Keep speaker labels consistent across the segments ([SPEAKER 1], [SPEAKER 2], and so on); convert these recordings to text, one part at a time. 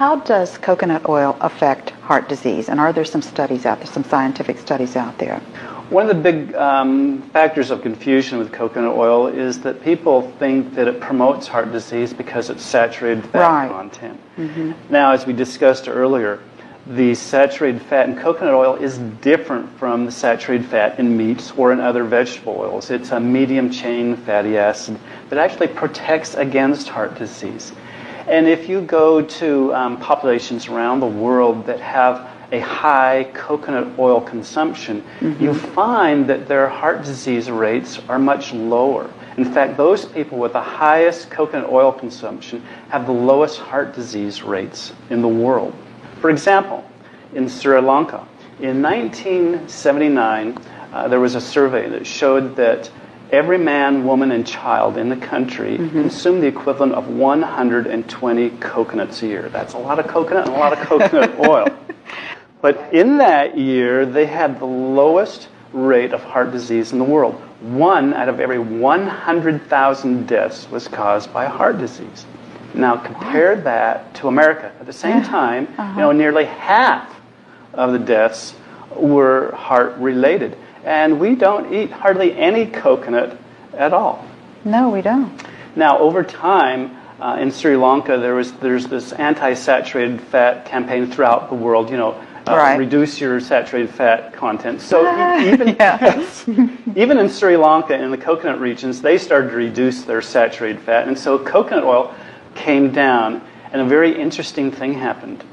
[SPEAKER 1] how does coconut oil affect heart disease? And are there some studies out there, some scientific studies out there?
[SPEAKER 2] One of the big factors of confusion with coconut oil is that people think that it promotes heart disease because it's saturated fat content. Mm-hmm. Now, as we discussed earlier, the saturated fat in coconut oil is different from the saturated fat in meats or in other vegetable oils. It's a medium-chain fatty acid that actually protects against heart disease. And if you go to populations around the world that have a high coconut oil consumption, mm-hmm. you find that their heart disease rates are much lower. In fact, those people with the highest coconut oil consumption have the lowest heart disease rates in the world. For example, in Sri Lanka, in 1979, there was a survey that showed that every man, woman, and child in the country mm-hmm. consumed the equivalent of 120 coconuts a year. That's a lot of coconut and a lot of coconut oil. But in that year, they had the lowest rate of heart disease in the world. 1 out of every 100,000 deaths was caused by heart disease. Now compare that to America. At the same time, nearly half of the deaths were heart-related. And we don't eat hardly any coconut at all.
[SPEAKER 1] No, we don't.
[SPEAKER 2] Now, over time, in Sri Lanka, there's this anti-saturated fat campaign throughout the world, reduce your saturated fat content. So even in Sri Lanka, in the coconut regions, they started to reduce their saturated fat. And so coconut oil came down, and a very interesting thing happened.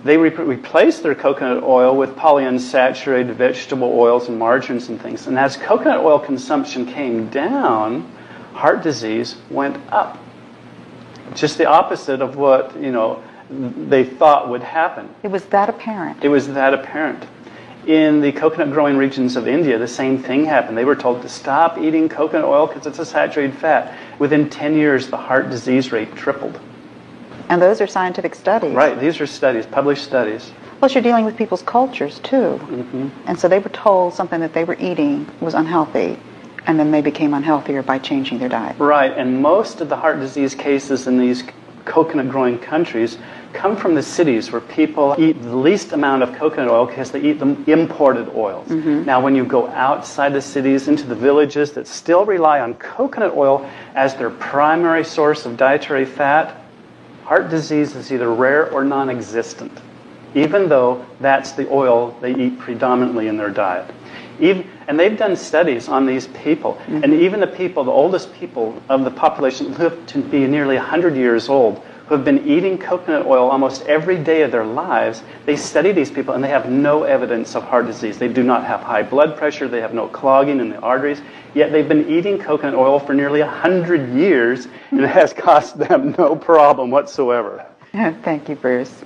[SPEAKER 2] They replaced their coconut oil with polyunsaturated vegetable oils and margarines and things. And as coconut oil consumption came down, heart disease went up. Just the opposite of what, they thought would happen.
[SPEAKER 1] It was that apparent.
[SPEAKER 2] It was that apparent. In the coconut growing regions of India, the same thing happened. They were told to stop eating coconut oil because it's a saturated fat. Within 10 years, the heart disease rate tripled.
[SPEAKER 1] And those are scientific studies.
[SPEAKER 2] Right, these are studies, published studies.
[SPEAKER 1] Plus, you're dealing with people's cultures, too.
[SPEAKER 2] Mm-hmm.
[SPEAKER 1] And so they were told something that they were eating was unhealthy, and then they became unhealthier by changing their diet.
[SPEAKER 2] Right, and most of the heart disease cases in these coconut-growing countries come from the cities where people eat the least amount of coconut oil because they eat the imported oils. Mm-hmm. Now, when you go outside the cities into the villages that still rely on coconut oil as their primary source of dietary fat, heart disease is either rare or non-existent, even though that's the oil they eat predominantly in their diet. And they've done studies on these people, mm-hmm. and even the oldest people of the population live to be nearly 100 years old, who have been eating coconut oil almost every day of their lives. They study these people, and they have no evidence of heart disease. They do not have high blood pressure. They have no clogging in the arteries. Yet they've been eating coconut oil for nearly 100 years, and it has cost them no problem whatsoever.
[SPEAKER 1] Thank you, Bruce.